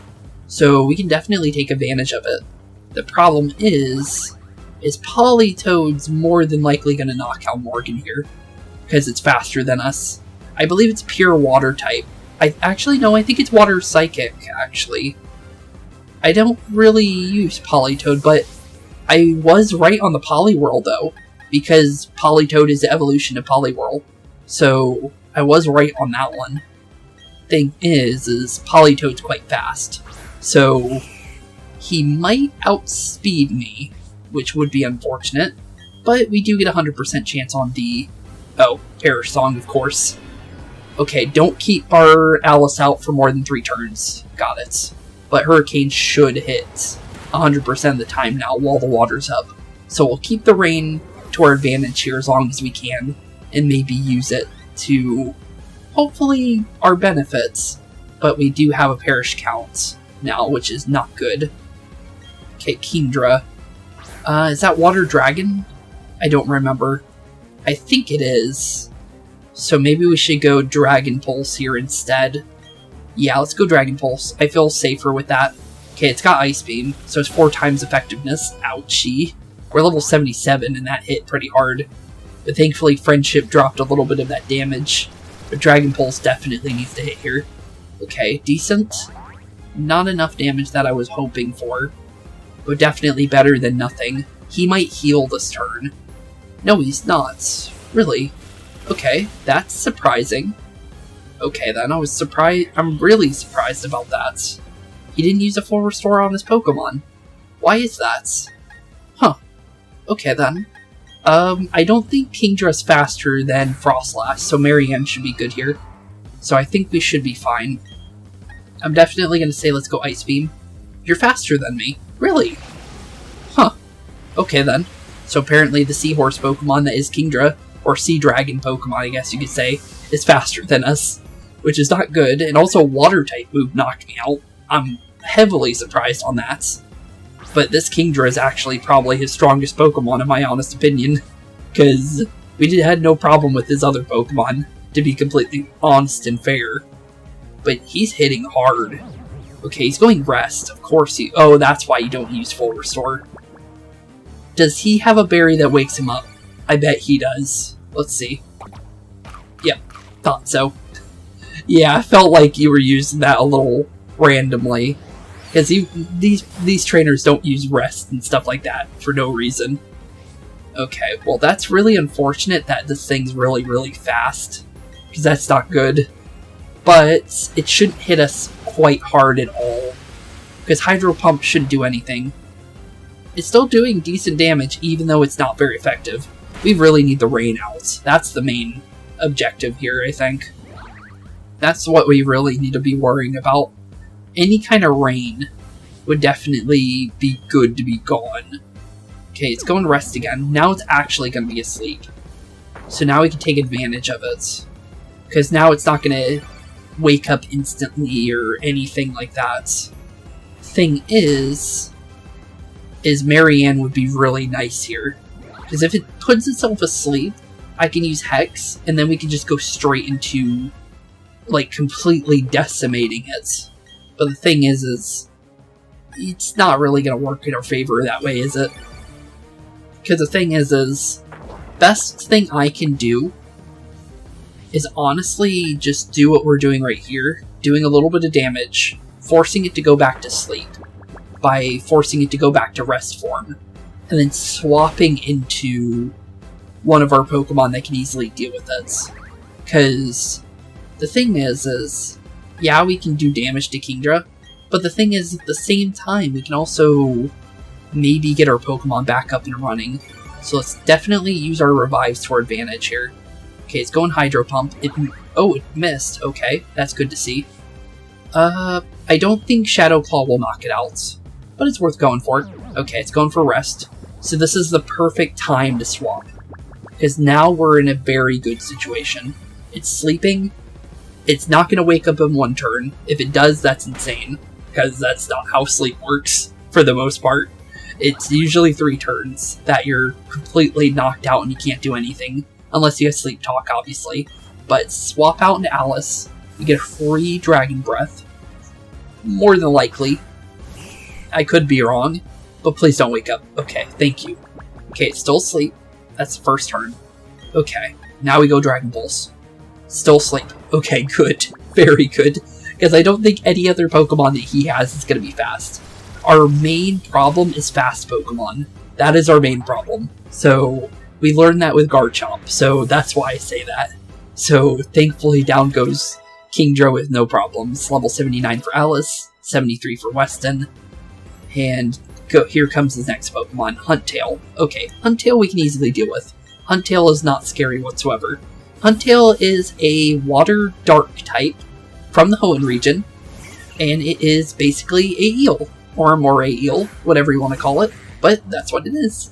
So we can definitely take advantage of it. The problem is Politoed's more than likely going to knock out Morgan here, because it's faster than us. I believe it's pure water type. I think it's water psychic, actually. I don't really use Politoed, but I was right on the Poliwhirl, though, because Politoed is the evolution of Poliwhirl. So I was right on that one. Thing is Politoed's quite fast. So he might outspeed me, which would be unfortunate, but we do get a 100% chance on the... Oh, Perish Song, of course. Okay, don't keep our Alice out for more than 3 turns. Got it. But Hurricane should hit 100% of the time now while the water's up. So we'll keep the rain to our advantage here as long as we can, and maybe use it to, hopefully, our benefits. But we do have a Perish count now, which is not good. Okay, Kingdra. Is that Water Dragon? I don't remember. I think it is. So maybe we should go Dragon Pulse here instead. Yeah, let's go Dragon Pulse. I feel safer with that. Okay, it's got Ice Beam, so it's 4 times effectiveness. Ouchie. We're level 77, and that hit pretty hard. But thankfully, Friendship dropped a little bit of that damage. But Dragon Pulse definitely needs to hit here. Okay, decent. Not enough damage that I was hoping for. But definitely better than nothing. He might heal this turn. No, he's not. Really? Okay, that's surprising. Okay then, I'm really surprised about that. He didn't use a full restore on his Pokemon. Why is that? Huh. Okay then. I don't think Kingdra's faster than Frostlass, so Marianne should be good here. So I think we should be fine. I'm definitely going to say let's go Ice Beam. You're faster than me. Really? Huh. Okay then. So apparently the Seahorse Pokemon that is Kingdra, or Sea Dragon Pokemon I guess you could say, is faster than us. Which is not good, and also Water-type move knocked me out. I'm heavily surprised on that. But this Kingdra is actually probably his strongest Pokemon in my honest opinion. Because we had no problem with his other Pokemon, to be completely honest and fair. But he's hitting hard. Okay, he's going Rest. Of course he... Oh, that's why you don't use Full Restore. Does he have a berry that wakes him up? I bet he does. Let's see. Yep, thought so. Yeah, I felt like you were using that a little randomly. Because these trainers don't use Rest and stuff like that for no reason. Okay, well that's really unfortunate that this thing's really, really fast. Because that's not good. But it shouldn't hit us quite hard at all. Because Hydro Pump shouldn't do anything. It's still doing decent damage even though it's not very effective. We really need the rain out. That's the main objective here, I think. That's what we really need to be worrying about. Any kind of rain would definitely be good to be gone. Okay, it's going to Rest again. Now it's actually going to be asleep. So now we can take advantage of it. Because now it's not going to wake up instantly or anything like that. Thing is Marianne would be really nice here. Because if it puts itself asleep, I can use Hex, and then we can just go straight into, like, completely decimating it. But the thing is it's not really going to work in our favor that way, is it? Because the thing is best thing I can do is honestly just do what we're doing right here, doing a little bit of damage, forcing it to go back to sleep, by forcing it to go back to Rest form, and then swapping into one of our Pokemon that can easily deal with it. Because the thing is yeah, we can do damage to Kingdra, but the thing is, at the same time, we can also maybe get our Pokemon back up and running. So let's definitely use our Revives to our advantage here. Okay, it's going Hydro Pump. It missed. Okay, that's good to see. I don't think Shadow Claw will knock it out, but it's worth going for. Okay, it's going for Rest. So this is the perfect time to swap, because now we're in a very good situation. It's sleeping. It's not going to wake up in one turn. If it does, that's insane, because that's not how sleep works, for the most part. It's usually 3 turns that you're completely knocked out and you can't do anything. Unless you have Sleep Talk, obviously. But swap out into Alice. You get a free Dragon Breath. More than likely. I could be wrong. But please don't wake up. Okay, thank you. Okay, it's still asleep. That's the first turn. Okay, now we go Dragon Pulse. Still asleep. Okay, good. Very good. Because I don't think any other Pokemon that he has is going to be fast. Our main problem is fast Pokemon. That is our main problem. So, we learned that with Garchomp, so that's why I say that. So, thankfully down goes Kingdra with no problems. Level 79 for Alice, 73 for Weston. And here comes his next Pokemon, Huntail. Okay, Huntail we can easily deal with. Huntail is not scary whatsoever. Huntail is a Water Dark type from the Hoenn region, and it is basically a eel, or a moray eel, whatever you want to call it, but that's what it is.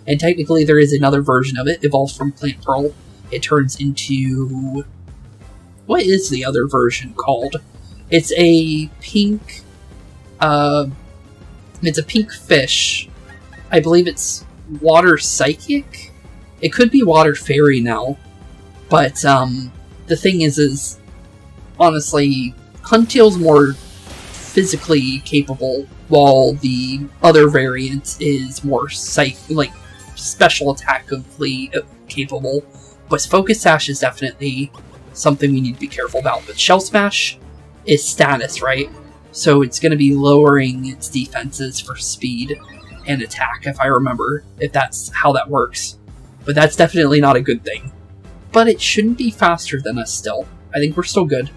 And technically there is another version of it, evolves from Plant Pearl. It turns into... what is the other version called? It's a pink... it's a pink fish. I believe it's Water Psychic? It could be Water Fairy now. But, the thing is honestly, Huntail's more physically capable, while the other variant is more special attackably capable. But Focus Sash is definitely something we need to be careful about. But Shell Smash is status, right? So it's going to be lowering its defenses for speed and attack, if I remember, if that's how that works. But that's definitely not a good thing. But it shouldn't be faster than us still. I think we're still good.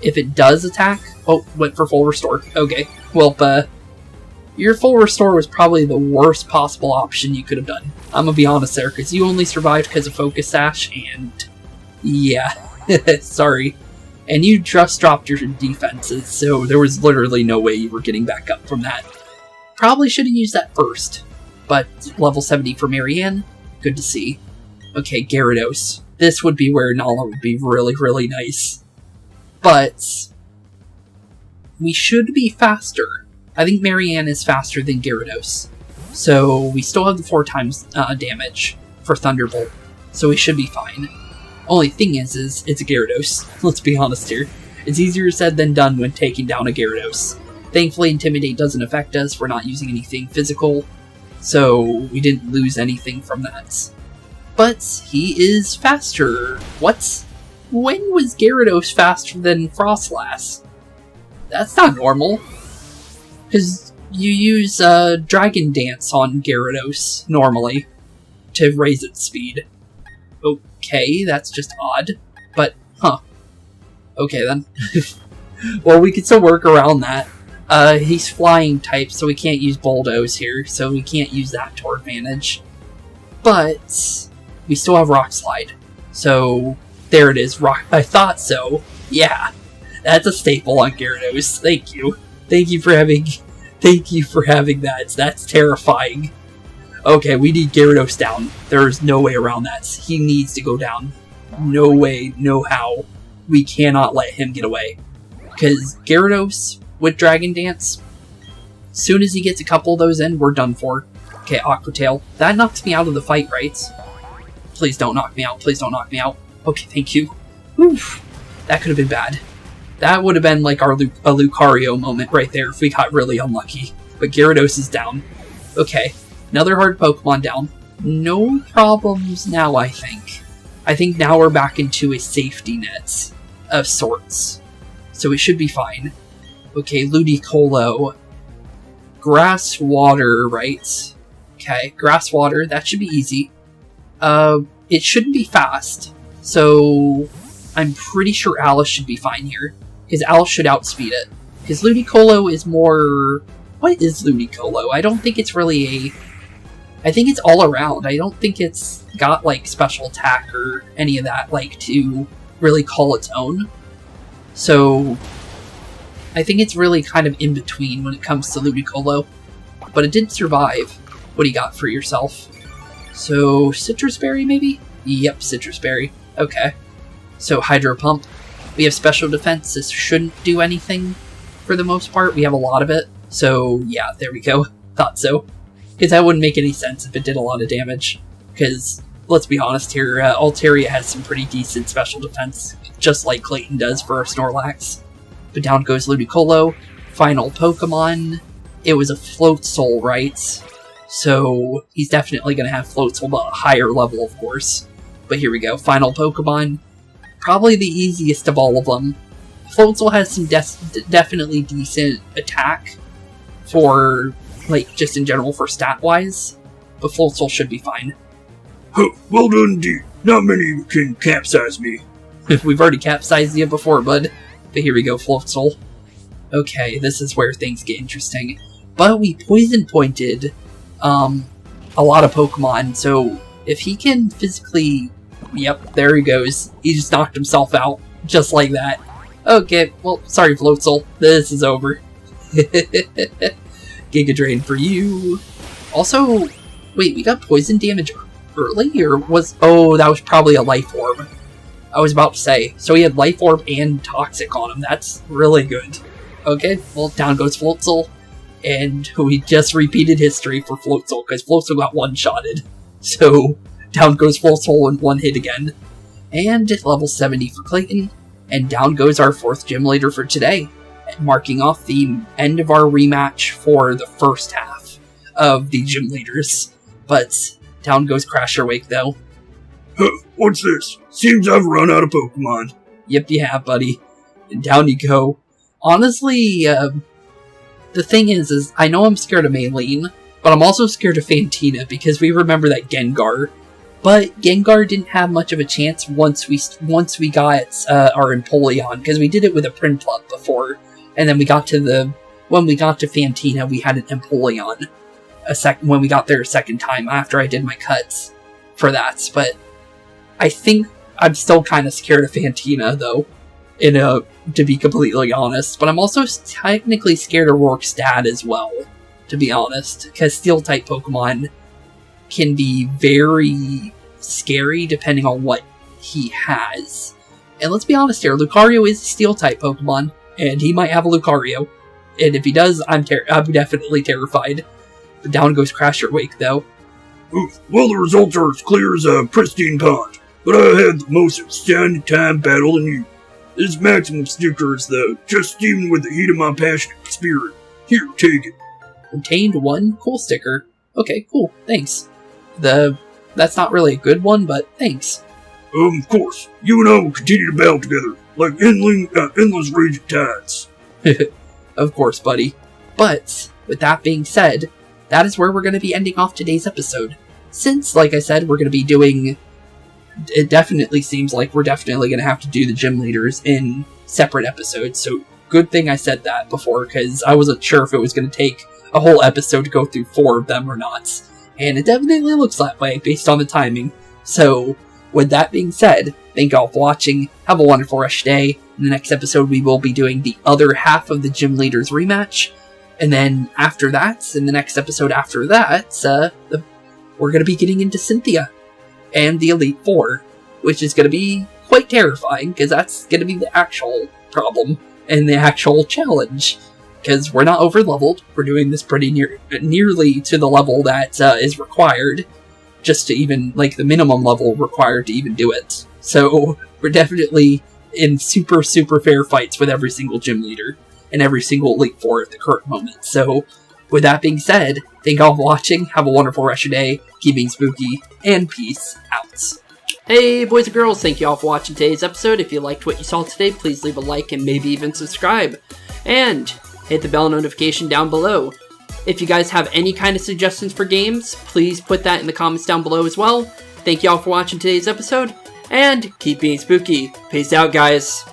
If it does attack... oh, went for full restore. Okay. Well, your full restore was probably the worst possible option you could have done. I'm gonna be honest there, because you only survived because of Focus Sash, and... yeah. Sorry. And you just dropped your defenses, so there was literally no way you were getting back up from that. Probably should have used that first. But level 70 for Marianne, good to see. Okay, Gyarados. This would be where Nala would be really, really nice. But we should be faster. I think Marianne is faster than Gyarados. So we still have the 4 times damage for Thunderbolt. So we should be fine. Only thing is it's a Gyarados. Let's be honest here. It's easier said than done when taking down a Gyarados. Thankfully, Intimidate doesn't affect us. We're not using anything physical. So we didn't lose anything from that. But he is faster. What? When was Gyarados faster than Frostlass? That's not normal. Because you use Dragon Dance on Gyarados normally to raise its speed. Okay, that's just odd. But, huh. Okay then. Well, we can still work around that. He's flying type, so we can't use Bulldoze here, so we can't use that to our advantage. But we still have Rock Slide. So there it is. I thought so. Yeah. That's a staple on Gyarados. Thank you. Thank you for having that. That's terrifying. Okay, we need Gyarados down. There is no way around that. He needs to go down. No way, no how. We cannot let him get away. Because Gyarados with Dragon Dance, as soon as he gets a couple of those in, we're done for. Okay, Aqua Tail. That knocks me out of the fight, right? Please don't knock me out. Please don't knock me out. Okay, thank you. Oof. That could have been bad. That would have been like a Lucario moment right there if we got really unlucky. But Gyarados is down. Okay, another hard Pokemon down. No problems now, I think. I think now we're back into a safety net of sorts. So we should be fine. Okay, Ludicolo. Grass Water, right? Okay, Grass Water, that should be easy. It shouldn't be fast. So I'm pretty sure Alice should be fine here. Because Alice should outspeed it. Because Ludicolo is more... what is Ludicolo? I don't think it's really a... I think it's all around. I don't think it's got, like, special attack or any of that, like, to really call its own. So I think it's really kind of in between when it comes to Ludicolo. But it did survive. What do you got for yourself? So, Citrus Berry, maybe? Yep, Citrus Berry. Okay. So, Hydro Pump. We have special defense. This shouldn't do anything for the most part. We have a lot of it. So, yeah, there we go. Thought so. Because that wouldn't make any sense if it did a lot of damage. Because, let's be honest here, Altaria has some pretty decent special defense, just like Clayton does for our Snorlax. But down goes Ludicolo. Final Pokemon. It was a Floatzel, right? So he's definitely going to have Floatzel, but a higher level, of course. But here we go. Final Pokemon. Probably the easiest of all of them. Floatzel has some definitely decent attack for, like, just in general for stat-wise. But Floatzel should be fine. Huh, well done indeed. Not many can capsize me. We've already capsized you before, bud. But here we go, Floatzel. Okay, this is where things get interesting. But we poison pointed a lot of Pokemon, so if he can physically... Yep, there he goes. He just knocked himself out, just like that. Okay, well, sorry Floatzel, this is over. Giga Drain for you. Also, wait, we got poison damage early, or was... Oh, that was probably a Life Orb. I was about to say. So he had Life Orb and Toxic on him, that's really good. Okay, well, down goes Floatzel. And we just repeated history for Floatzel, because Floatzel got one-shotted. So, down goes Floatzel in one hit again. And level 70 for Clayton. And down goes our 4th gym leader for today, marking off the end of our rematch for the first half of the gym leaders. But down goes Crasher Wake, though. Huh, what's this? Seems I've run out of Pokemon. Yep, you have, buddy. And down you go. Honestly, the thing is I know I'm scared of Maylene, but I'm also scared of Fantina, because we remember that Gengar. But Gengar didn't have much of a chance once we got our Empoleon, because we did it with a Piplup before, and then when we got to Fantina, we had an Empoleon when we got there a second time after I did my cuts for that. But I think I'm still kind of scared of Fantina, though, to be completely honest. But I'm also technically scared of Rourke's dad as well, to be honest, because Steel-type Pokemon can be very scary depending on what he has. And let's be honest here, Lucario is a Steel-type Pokemon, and he might have a Lucario. And if he does, I'm definitely terrified. But down goes Crasher Wake, though. Oof, well, the results are as clear as a pristine pond, but I had the most outstanding time battling you. This maximum sticker is just steaming with the heat of my passionate spirit. Here, take it. Obtained 1 cool sticker. Okay, cool, thanks. That's not really a good one, but thanks. Of course. You and I will continue to battle together, like endless raging tides. Of course, buddy. But, with that being said, that is where we're going to be ending off today's episode. Since, like I said, we're going to be doing... It definitely seems like we're definitely going to have to do the gym leaders in separate episodes, so good thing I said that before, because I wasn't sure if it was going to take a whole episode to go through 4 of them or not. And it definitely looks that way, based on the timing. So, with that being said, thank y'all for watching, have a wonderful rest of the day. In the next episode, we will be doing the other half of the Gym Leaders rematch. And then, after that, in the next episode after that, we're going to be getting into Cynthia and the Elite Four, which is going to be quite terrifying, because that's going to be the actual problem, and the actual challenge. Because we're not over-leveled, we're doing this pretty nearly to the level that is required, just to even, like, the minimum level required to even do it. So, we're definitely in super, super fair fights with every single gym leader, and every single Elite Four at the current moment. So, with that being said, thank y'all for watching, have a wonderful rest of your day, keep being spooky, and peace out. Hey boys and girls, thank you all for watching today's episode. If you liked what you saw today, please leave a like and maybe even subscribe. And hit the bell notification down below. If you guys have any kind of suggestions for games, please put that in the comments down below as well. Thank you all for watching today's episode, and keep being spooky. Peace out, guys.